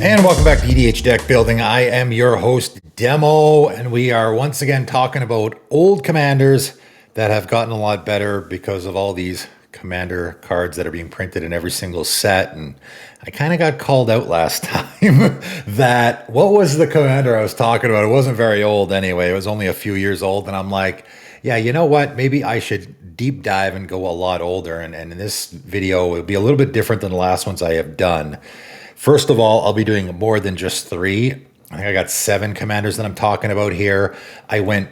And welcome back to EDH Deck Building. I am your host, Demo, and we are once again talking about old commanders that have gotten a lot better because of all these commander cards that are being printed in every single set. And I kind of got called out last time that what was the commander I was talking about? It wasn't very old anyway. It was only a few years old. And I'm like, yeah, you know what? Maybe I should deep dive and go a lot older. And in this video, it'll be a little bit different than the last ones I have done. First of all, I'll be doing more than just three. I think I got 7 commanders that I'm talking about here. I went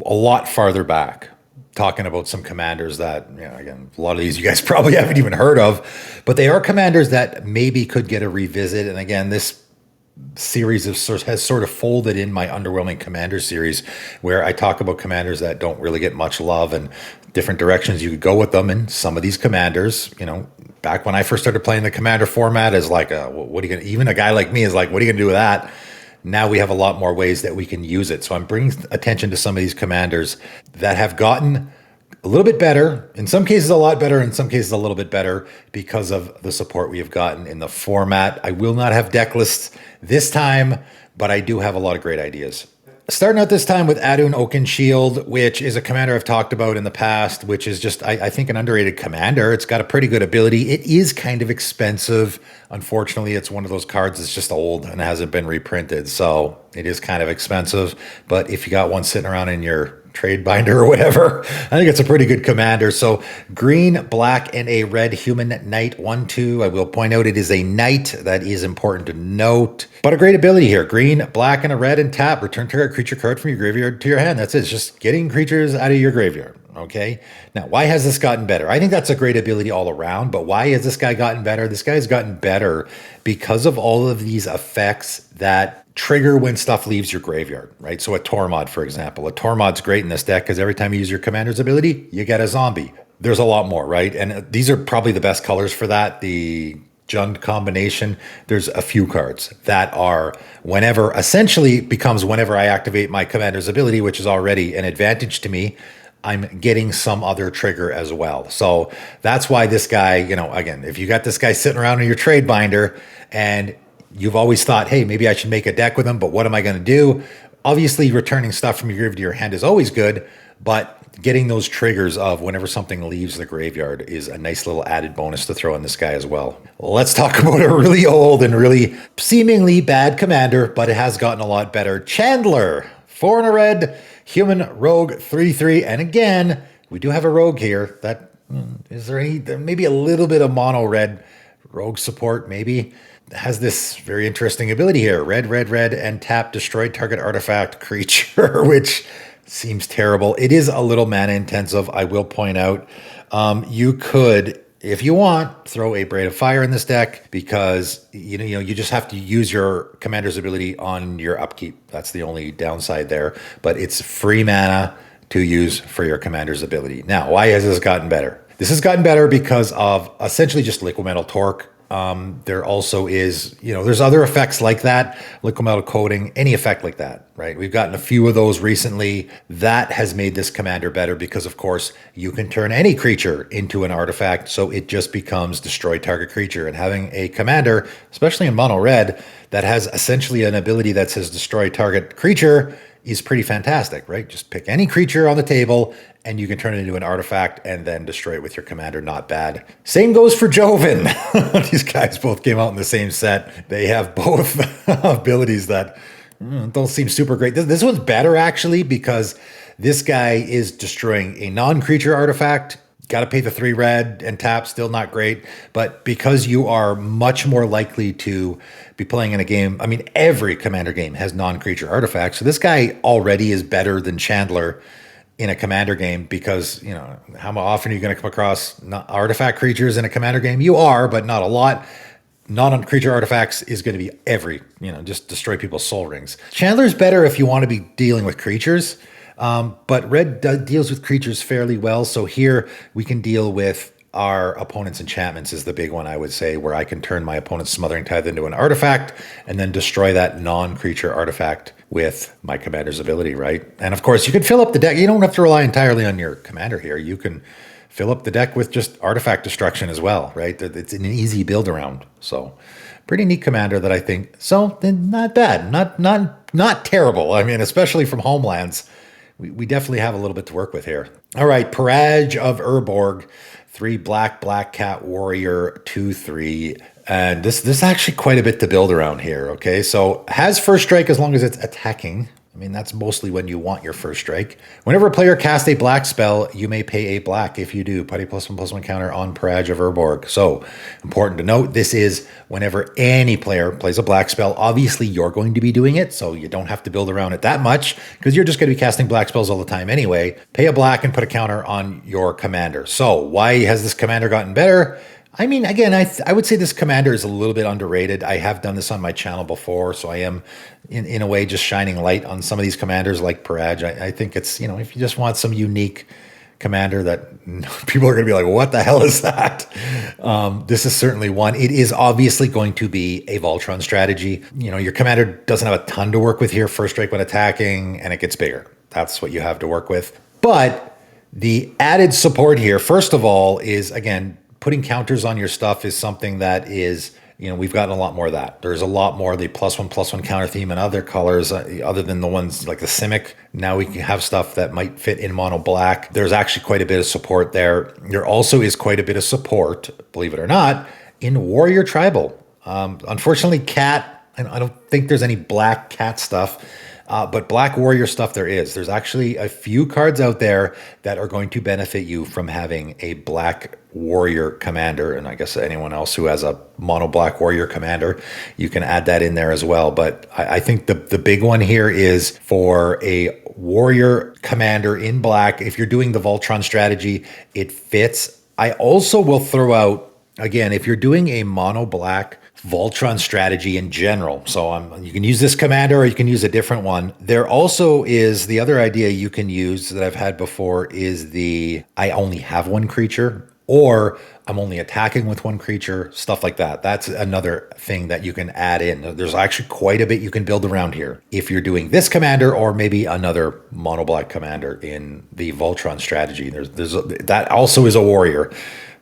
a lot farther back, talking about some commanders that, again, a lot of these you guys probably haven't even heard of, but they are commanders that maybe could get a revisit. And again, this series has sort of folded in my underwhelming commander series, where I talk about commanders that don't really get much love and different directions you could go with them. And some of these commanders, back when I first started playing the commander format, is like, what are you gonna? Even a guy like me is like, what are you gonna do with that? Now we have a lot more ways that we can use it. So I'm bringing attention to some of these commanders that have gotten a little bit better, in some cases a lot better, in some cases a little bit better because of the support we have gotten in the format. I will not have deck lists this time, but I do have a lot of great ideas. Starting out this time with Adun Oakenshield, which is a commander I've talked about in the past, which is just, I think, an underrated commander. It's got a pretty good ability. It is kind of expensive. Unfortunately, it's one of those cards that's just old and hasn't been reprinted, so it is kind of expensive. But if you got one sitting around in your trade binder or whatever, I think it's a pretty good commander. So green, black, and a red human knight 1/2. I will point out it is a knight. That is important to note. But a great ability here. Green, black, and a red, and tap. Return target creature card from your graveyard to your hand. That's it. It's just getting creatures out of your graveyard. Okay. Now, why has this gotten better? I think that's a great ability all around, but why has this guy gotten better? This guy's gotten better because of all of these effects that trigger when stuff leaves your graveyard, right? So a Tormod, for example. A Tormod's great in this deck because every time you use your commander's ability, you get a zombie. There's a lot more, right? And these are probably the best colors for that. The Jund combination, there's a few cards that are essentially becomes whenever I activate my commander's ability, which is already an advantage to me, I'm getting some other trigger as well. So that's why this guy, again, if you got this guy sitting around in your trade binder and you've always thought, hey, maybe I should make a deck with him, but what am I going to do? Obviously, returning stuff from your graveyard to your hand is always good, but getting those triggers of whenever something leaves the graveyard is a nice little added bonus to throw in this guy as well. Let's talk about a really old and really seemingly bad commander, but it has gotten a lot better. Chandler, 4 and a red, human rogue 3/3. And again, we do have a rogue here. Is there maybe a little bit of mono red rogue support, maybe? Has this very interesting ability here. Red, red, red, and tap, destroy target artifact creature, which seems terrible. It is a little mana intensive, I will point out. You could, if you want, throw a Braid of Fire in this deck because you just have to use your commander's ability on your upkeep. That's the only downside there, but it's free mana to use for your commander's ability. Now, why has this gotten better? This has gotten better because of essentially just Liquid Metal Torque. There also is, there's other effects like that, liquid metal coating, any effect like that, right? We've gotten a few of those recently. That has made this commander better because, of course, you can turn any creature into an artifact, so it just becomes destroy target creature. And having a commander, especially in mono red, that has essentially an ability that says destroy target creature is pretty fantastic, right? Just pick any creature on the table and you can turn it into an artifact and then destroy it with your commander. Not bad. Same goes for Joven. These guys both came out in the same set. They have both abilities that don't seem super great. This one's better actually because this guy is destroying a non-creature artifact. Got to pay the 3 red and tap, still not great. But because you are much more likely to be playing in a game, every commander game has non-creature artifacts. So this guy already is better than Chandler in a commander game because, how often are you going to come across artifact creatures in a commander game? You are, but not a lot. Non-creature artifacts is going to be just destroy people's soul rings. Chandler's better if you want to be dealing with creatures. But red deals with creatures fairly well. So here we can deal with our opponent's enchantments is the big one, I would say, where I can turn my opponent's Smothering Tithe into an artifact and then destroy that non-creature artifact with my commander's ability, right? And of course, you can fill up the deck. You don't have to rely entirely on your commander here. You can fill up the deck with just artifact destruction as well, right? It's an easy build around. So Pretty neat commander that I think, so not bad, not terrible. I mean, especially from Homelands, we definitely have a little bit to work with here. All right, Parage of Urborg, 3 black cat warrior, 2/3. And this is actually quite a bit to build around here. Okay, so has first strike as long as it's attacking. I mean, that's mostly when you want your first strike. Whenever a player casts a black spell, you may pay a black. If you do, putty +1/+1 counter on Parage of Urborg. So, important to note, this is whenever any player plays a black spell. Obviously, you're going to be doing it, so you don't have to build around it that much, because you're just going to be casting black spells all the time anyway. Pay a black and put a counter on your commander. So, why has this commander gotten better? I mean, again, I would say this commander is a little bit underrated. I have done this on my channel before, so I am, in a way, just shining light on some of these commanders like Parage. I think it's, if you just want some unique commander that people are going to be like, what the hell is that? This is certainly one. It is obviously going to be a Voltron strategy. Your commander doesn't have a ton to work with here. First strike when attacking, and it gets bigger. That's what you have to work with. But the added support here, first of all, is, again, putting counters on your stuff is something that is, we've gotten a lot more of that. There's a lot more of the +1/+1 counter theme and other colors, other than the ones like the Simic. Now we can have stuff that might fit in mono black. There's actually quite a bit of support there. There also is quite a bit of support, believe it or not, in Warrior Tribal. Unfortunately, Cat, I don't think there's any black Cat stuff. But Black Warrior stuff there is. There's actually a few cards out there that are going to benefit you from having a Black Warrior commander. And I guess anyone else who has a mono Black Warrior commander, you can add that in there as well. But I think the big one here is for a Warrior commander in black. If you're doing the Voltron strategy, it fits. I also will throw out, again, if you're doing a mono black Voltron strategy in general. So you can use this commander or you can use a different one. There also is the other idea you can use that I've had before is I only have one creature, or I'm only attacking with one creature, stuff like that. That's another thing that you can add in. There's actually quite a bit you can build around here if you're doing this commander or maybe another mono black commander in the Voltron strategy. That also is a warrior.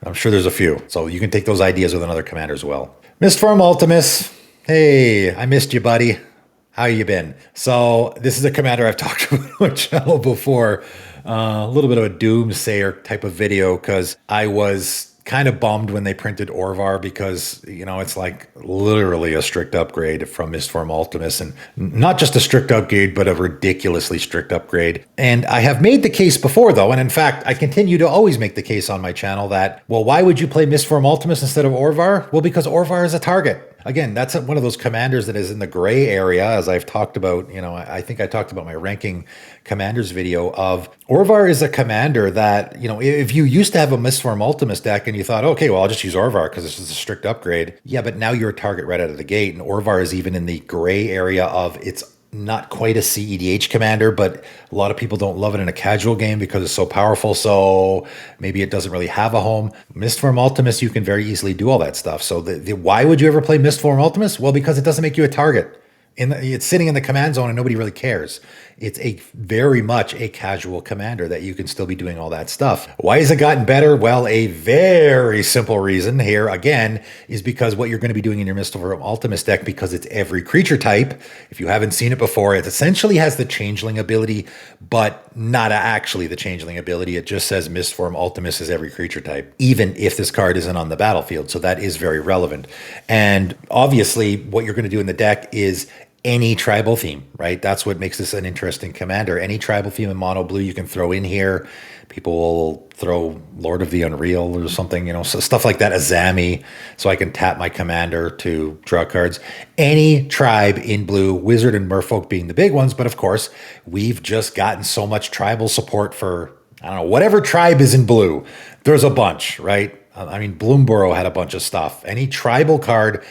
I'm sure there's a few. So you can take those ideas with another commander as well. Mistform Ultimus. Hey, I missed you, buddy. How you been? So this is a commander I've talked about on my channel before. A little bit of a doomsayer type of video because I was kind of bummed when they printed Orvar because, it's like literally a strict upgrade from Mistform Ultimus, and not just a strict upgrade, but a ridiculously strict upgrade. And I have made the case before, though, and in fact, I continue to always make the case on my channel that, well, why would you play Mistform Ultimus instead of Orvar? Well, because Orvar is a target. Again, that's one of those commanders that is in the gray area, as I've talked about. I think I talked about my ranking commanders video of Orvar is a commander that, if you used to have a Mistform Ultimus deck and you thought, okay, well, I'll just use Orvar because this is a strict upgrade. Yeah, but now you're a target right out of the gate. And Orvar is even in the gray area of it's not quite a CEDH commander, but a lot of people don't love it in a casual game because it's so powerful. So maybe it doesn't really have a home. Mistform Ultimus, you can very easily do all that stuff. So why would you ever play Mistform Ultimus? Well, because it doesn't make you a target. It's sitting in the command zone and nobody really cares. It's very much a casual commander that you can still be doing all that stuff. Why has it gotten better? Well, a very simple reason here, again, is because what you're going to be doing in your Mistform Ultimus deck, because it's every creature type. If you haven't seen it before, it essentially has the Changeling ability, but not actually the Changeling ability. It just says Mistform Ultimus is every creature type, even if this card isn't on the battlefield. So that is very relevant. And obviously, what you're going to do in the deck is any tribal theme, right? That's what makes this an interesting commander. Any tribal theme in mono blue you can throw in here. People will throw Lord of the Unreal or something, so stuff like that, Azami, so I can tap my commander to draw cards. Any tribe in blue, Wizard and Merfolk being the big ones, but of course, we've just gotten so much tribal support for, I don't know, whatever tribe is in blue. There's a bunch, right? I mean, Bloomborough had a bunch of stuff. Any tribal card,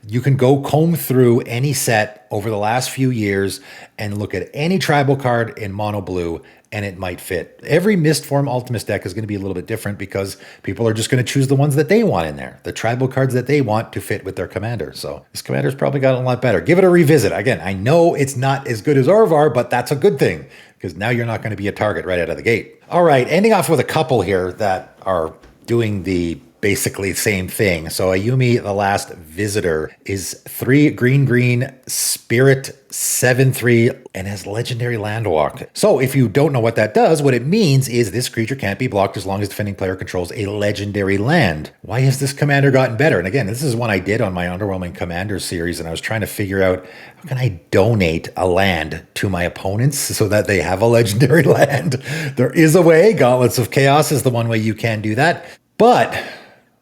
you can go comb through any set over the last few years and look at any tribal card in mono blue, and it might fit. Every Mistform Ultimus deck is going to be a little bit different because people are just going to choose the ones that they want in there, the tribal cards that they want to fit with their commander. So this commander's probably gotten a lot better. Give it a revisit. Again, I know it's not as good as Orvar, but that's a good thing because now you're not going to be a target right out of the gate. All right, ending off with a couple here that are doing the basically the same thing. So Ayumi, the Last Visitor, is 3 green, spirit 7/3, and has legendary land walk. So if you don't know what that does, what it means is this creature can't be blocked as long as the defending player controls a legendary land. Why has this commander gotten better? And again, this is one I did on my Underwhelming Commander series, and I was trying to figure out how can I donate a land to my opponents so that they have a legendary land. There is a way. Gauntlets of Chaos is the one way you can do that. But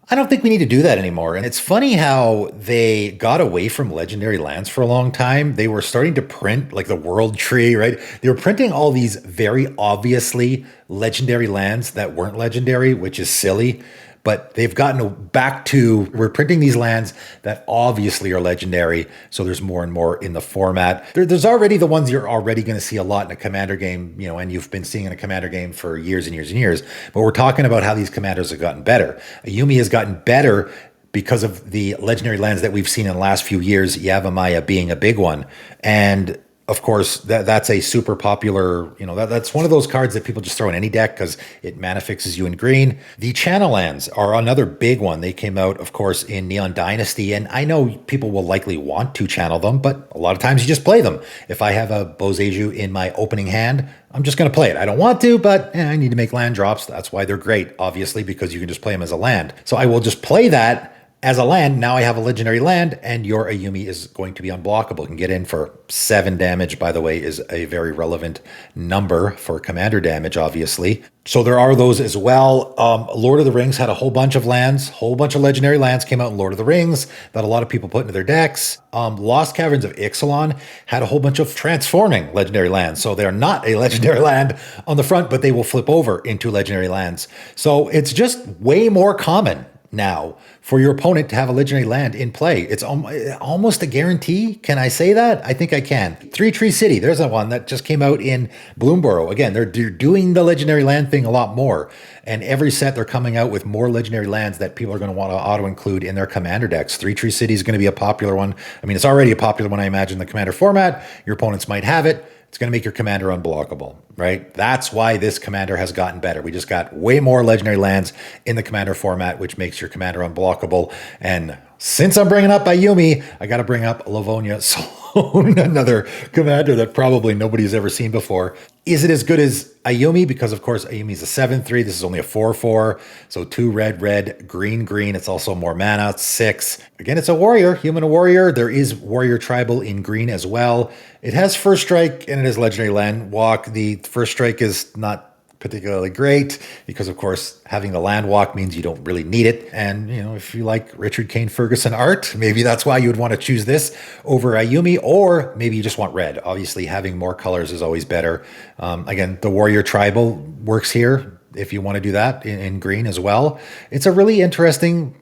I don't think we need to do that anymore. And it's funny how they got away from legendary lands for a long time. They were starting to print like the World Tree, right? They were printing all these very obviously legendary lands that weren't legendary, which is silly. But they've gotten back to, we're printing these lands that obviously are legendary. So there's more and more in the format. There's already the ones you're already going to see a lot in a Commander game, and you've been seeing in a Commander game for years and years and years. But we're talking about how these commanders have gotten better. Ayumi has gotten better because of the legendary lands that we've seen in the last few years, Yavimaya being a big one. And of course, that's a super popular, that's one of those cards that people just throw in any deck because it mana fixes you in green. The channel lands are another big one. They came out, of course, in Neon Dynasty, and I know people will likely want to channel them, but a lot of times you just play them. If I have a Boseiju in my opening hand, I'm just going to play it. I don't want to, but I need to make land drops. That's why they're great, obviously, because you can just play them as a land. So I will just play that as a land. Now I have a legendary land, and your Ayumi is going to be unblockable. It can get in for 7 damage, by the way, is a very relevant number for commander damage, obviously. So there are those as well. Lord of the Rings had a whole bunch of lands, whole bunch of legendary lands came out in Lord of the Rings that a lot of people put into their decks. Lost Caverns of Ixalan had a whole bunch of transforming legendary lands. So they're not a legendary land on the front, but they will flip over into legendary lands. So it's just way more common now for your opponent to have a legendary land in play. It's almost a guarantee. Can I say that? I think I can. 3 Tree City, there's a one that just came out in Bloomborough. Again, they're doing the legendary land thing a lot more. And every set they're coming out with more legendary lands that people are going to want to auto-include in their commander decks. 3 Tree City is going to be a popular one. I mean, it's already a popular one, I imagine, in the commander format. Your opponents might have it. It's going to make your commander unblockable, right? That's why this commander has gotten better. We just got way more legendary lands in the commander format, which makes your commander unblockable. And since I'm bringing up Ayumi, I got to bring up Livonia Sloan, another commander that probably nobody's ever seen before. Is it as good as Ayumi? Because, of course, Ayumi is a 7/3. This is only a 4/4. So 2 red, green. It's also more mana. It's 6. Again, it's a warrior, human warrior. There is warrior tribal in green as well. It has first strike and it has legendary land walk. The first strike is not particularly great because, of course, having the land walk means you don't really need it. And, if you like Richard Kane Ferguson art, maybe that's why you would want to choose this over Ayumi, or maybe you just want red. Obviously, having more colors is always better. Again, the warrior tribal works here if you want to do that in green as well. It's a really interesting,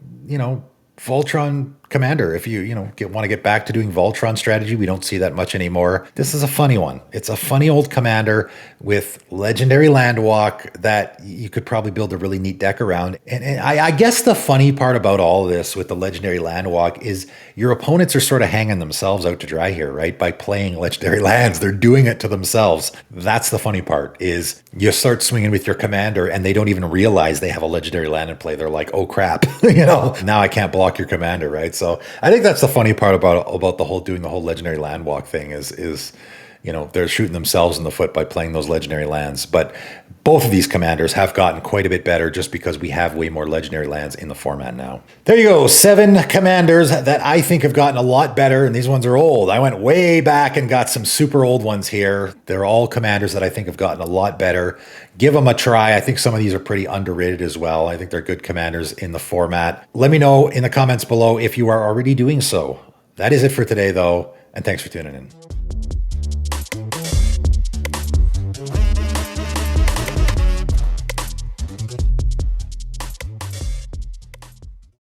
Voltron commander. If you want to get back to doing Voltron strategy, we don't see that much anymore. This is a funny one. It's a funny old commander with legendary land walk that you could probably build a really neat deck around. And I guess the funny part about all of this with the legendary land walk is your opponents are sort of hanging themselves out to dry here, right? By playing legendary lands, they're doing it to themselves. That's the funny part, is you start swinging with your commander and they don't even realize they have a legendary land in play. They're like, oh crap, now I can't block your commander, right? So I think that's the funny part about the whole doing the whole legendary land walk thing is they're shooting themselves in the foot by playing those legendary lands. But both of these commanders have gotten quite a bit better just because we have way more legendary lands in the format now. There you go, 7 commanders that I think have gotten a lot better, and these ones are old. I went way back and got some super old ones here. They're all commanders that I think have gotten a lot better. Give them a try. I think some of these are pretty underrated as well. I think they're good commanders in the format. Let me know in the comments below if you are already doing so. That is it for today, though, and thanks for tuning in.